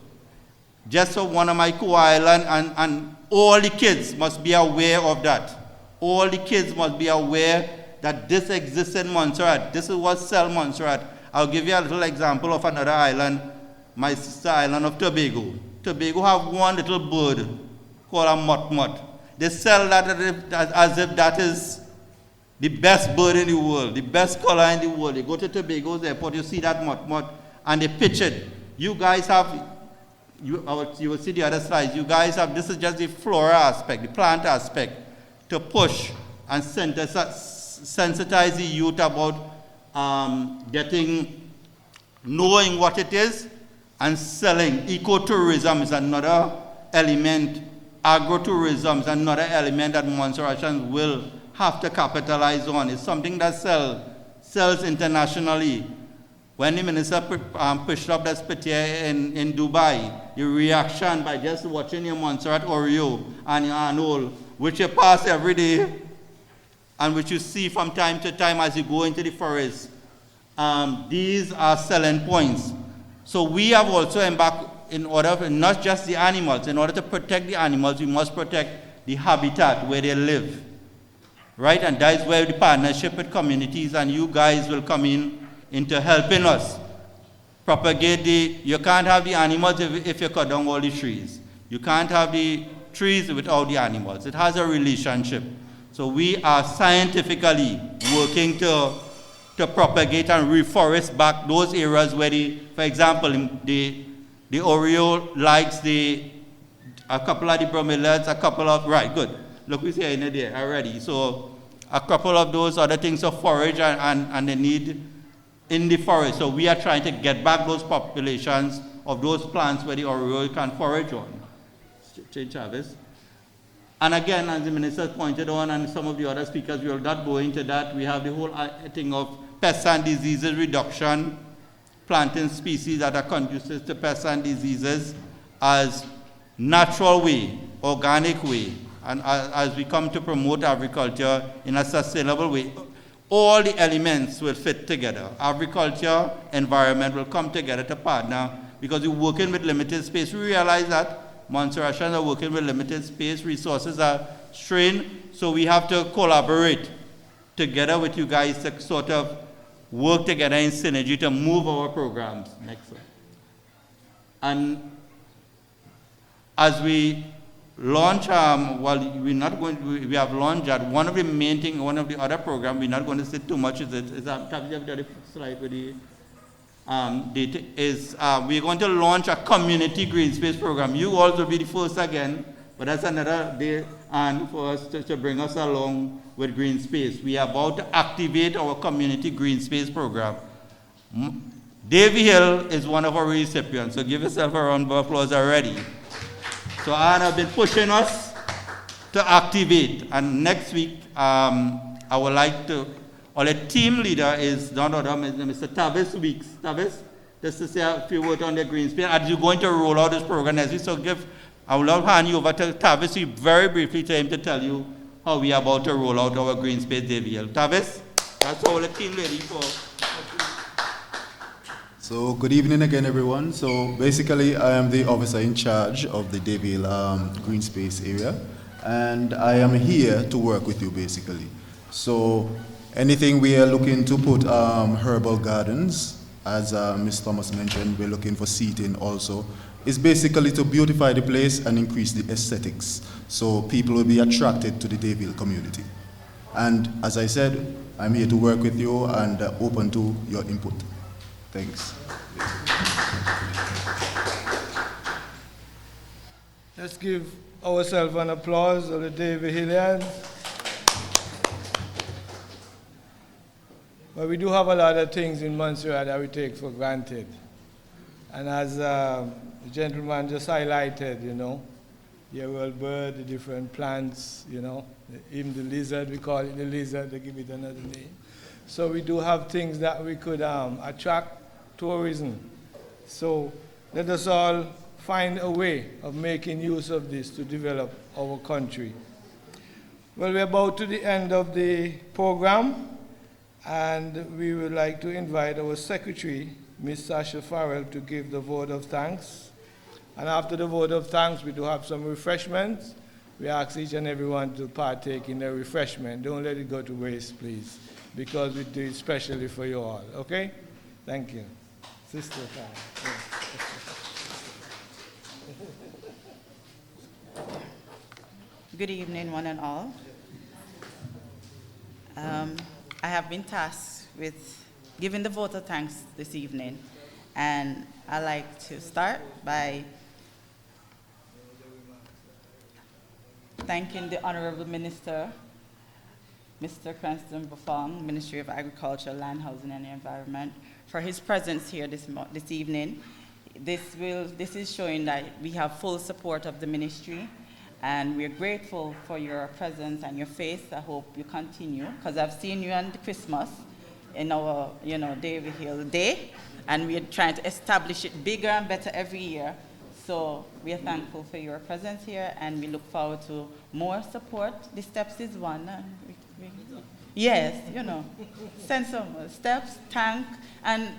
Just for one of my co-island, and all the kids must be aware of that. All the kids must be aware that this exists in Montserrat. This is what sells Montserrat. I'll give you a little example of another island, my sister island of Tobago. Tobago have one little bird called a motmot. They sell that as if that is the best bird in the world, the best color in the world. You go to Tobago's airport, you see that motmot, and they pitch it. You guys have, you will see the other slides, you guys have, this is just the flora aspect, the plant aspect, to push and sensitize the youth about knowing what it is and selling. Ecotourism is another element. Agrotourism is another element that Montserratians will have to capitalize on. It's something that sells internationally. When the minister pushed up that spitier in Dubai, the reaction by just watching your Montserrat Oreo and your anole, which you pass every day, and which you see from time to time as you go into the forest, these are selling points. So we have also embarked, in order for not just the animals, in order to protect the animals, we must protect the habitat where they live. Right? And that is where the partnership with communities and you guys will come into helping us propagate you can't have the animals if you cut down all the trees. You can't have the trees without the animals. It has a relationship. So we are scientifically working to propagate and reforest back those areas where for example, the Oreo likes a couple of the bromeliads, right, good. Look, we see in there already. So a couple of those other things of forage and the need in the forest. So we are trying to get back those populations of those plants where the Oreo can forage on. Change Chavez. And again, as the minister pointed on, and some of the other speakers, we will not go into that. We have the whole thing of pests and diseases reduction, planting species that are conducive to pests and diseases as natural way, organic way, and as we come to promote agriculture in a sustainable way. all the elements will fit together. Agriculture, environment will come together to partner because we're working with limited space. We realize that Montserrat are working with limited space, resources are strained, so we have to collaborate together with you guys to sort of work together in synergy to move our programs. Next one. And as we launch, we have launched that. One of the main things, one of the other programs, we're not going to say too much, is the slide with the data, is we're going to launch a community green space program. You all will be the first again, but that's another day and for us to bring us along with green space. We are about to activate our community green space program. Davy Hill is one of our recipients, so give yourself a round of applause already. So Anne has been pushing us to activate, and next week I would like to, the team leader is none other than Mr. Tavis Weeks. Tavis, just to say a few words on the green space. As you're going to roll out this program next week, so I will now hand you over to Tavis very briefly to him to tell you how we are about to roll out our green space Davy Hill. Tavis, that's all the team ready for. So good evening again, everyone. So basically, I am the officer in charge of the Davy Hill green space area, and I am here to work with you basically. So anything we are looking to put herbal gardens, as Ms. Thomas mentioned, we're looking for seating also. It's basically to beautify the place and increase the aesthetics, so people will be attracted to the Davy Hill community. And as I said, I'm here to work with you and open to your input. Thanks. Let's give ourselves an applause of the Davy Hillians. But we do have a lot of things in Montserrat that we take for granted. And as the gentleman just highlighted, the world bird, the different plants, even the lizard, we call it the lizard, they give it another name. So we do have things that we could attract tourism. So let us all find a way of making use of this to develop our country. Well, we're about to the end of the program, and we would like to invite our secretary, Ms. Sasha Farrell, to give the vote of thanks. And after the vote of thanks, we do have some refreshments. We ask each and everyone to partake in the refreshment. Don't let it go to waste, please, because we do it specially for you all, okay? Thank you. Sister Farrell. Good evening, one and all. I have been tasked with giving the vote of thanks this evening, and I'd like to start by thanking the Honorable Minister, Mr. Cranston Buffon, Ministry of Agriculture, Land, Housing, and the Environment, for his presence here this evening. This is showing that we have full support of the ministry, and we're grateful for your presence and your face. I hope you continue, because I've seen you on Christmas in our, Davy Hill Day, and we're trying to establish it bigger and better every year. So we are thankful for your presence here, and we look forward to more support. The steps is one. Yes, send some more steps, tank, and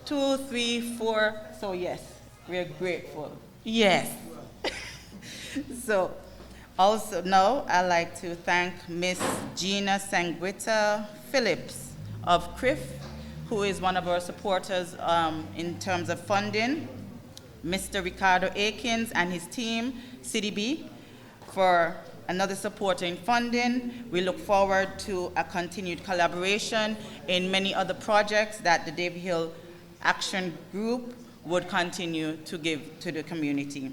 2, 3, 4. So yes, we are grateful. Yes. So also now I'd like to thank Miss Gina Sanguita Phillips of CCRIF, who is one of our supporters in terms of funding, Mr. Ricardo Akins and his team, CDB, for another support in funding. We look forward to a continued collaboration in many other projects that the Davy Hill Action Group would continue to give to the community.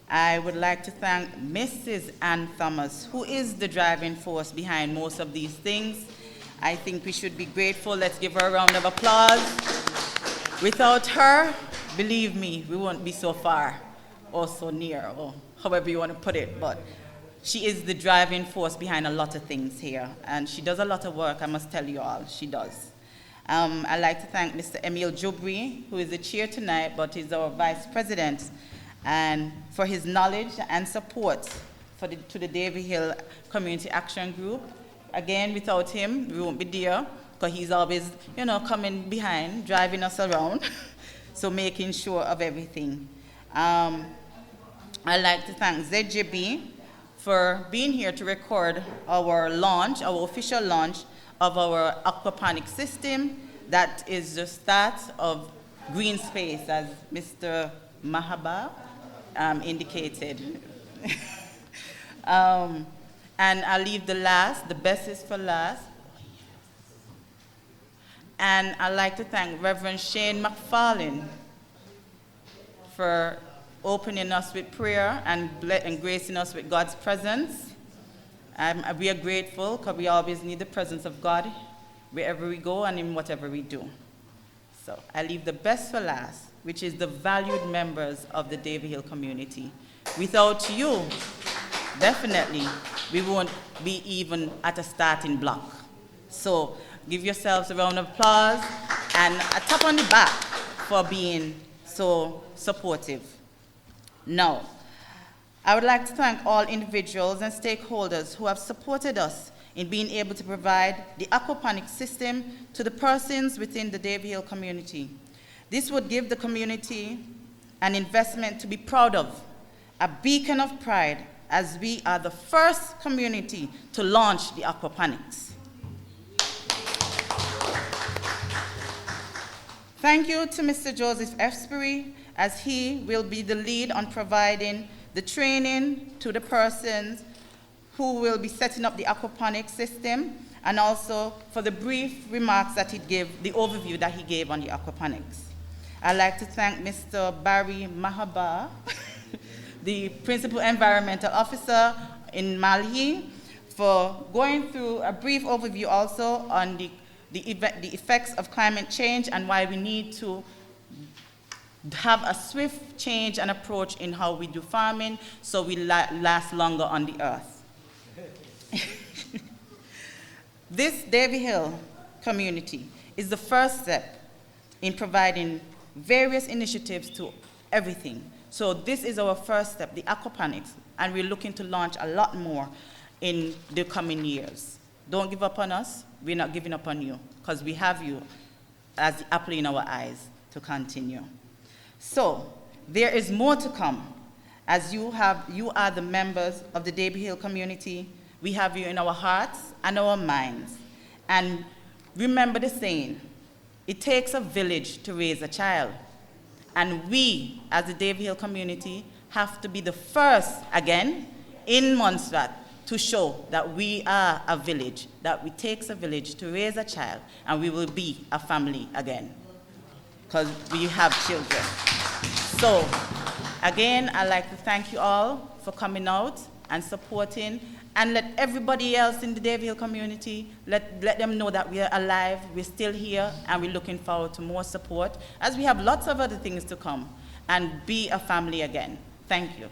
I would like to thank Mrs. Ann Thomas, who is the driving force behind most of these things. I think we should be grateful. Let's give her a round of applause. Without her, believe me, we won't be so far or so near, or however you want to put it, but she is the driving force behind a lot of things here, and she does a lot of work, I must tell you all, she does. I'd like to thank Mr. Emil Jubri, who is the chair tonight, but is our vice president, and for his knowledge and support to the Davy Hill Community Action Group. again, without him, we won't be there, because he's always, coming behind, driving us around, so making sure of everything. I'd like to thank ZJB for being here to record our launch, our official launch of our aquaponics system. That is the start of green space, as Mr. Mahaba indicated. And I'll leave the best is for last. And I'd like to thank Reverend Shane McFarlane for opening us with prayer and gracing us with God's presence. We are grateful, because we always need the presence of God wherever we go and in whatever we do. So I leave the best for last, which is the valued members of the Davy Hill community. Without you, definitely, we won't be even at a starting block. So give yourselves a round of applause and a tap on the back for being so supportive. Now, I would like to thank all individuals and stakeholders who have supported us in being able to provide the aquaponics system to the persons within the Davy Hill community. This would give the community an investment to be proud of, a beacon of pride, as we are the first community to launch the aquaponics. Thank you to Mr. Joseph Esprit, as he will be the lead on providing the training to the persons who will be setting up the aquaponics system, and also for the brief remarks that he gave, the overview that he gave on the aquaponics. I'd like to thank Mr. Barry Mahaba, the Principal Environmental Officer in Malhi, for going through a brief overview also on the effects of climate change and why we need to have a swift change and approach in how we do farming so we last longer on the earth. This Davy Hill community is the first step in providing various initiatives to everything. So this is our first step, the aquaponics, and we're looking to launch a lot more in the coming years. Don't give up on us. We're not giving up on you, because we have you as the apple in our eyes to continue. So there is more to come, as you are the members of the Davy Hill community. We have you in our hearts and our minds. And remember the saying, it takes a village to raise a child. And we, as the Davy Hill community, have to be the first, again, in Montserrat, to show that we are a village, that it takes a village to raise a child, and we will be a family again, because we have children. So, again, I'd like to thank you all for coming out and supporting, and let everybody else in the Davy Hill community, let them know that we are alive, we're still here, and we're looking forward to more support, as we have lots of other things to come, and be a family again. Thank you.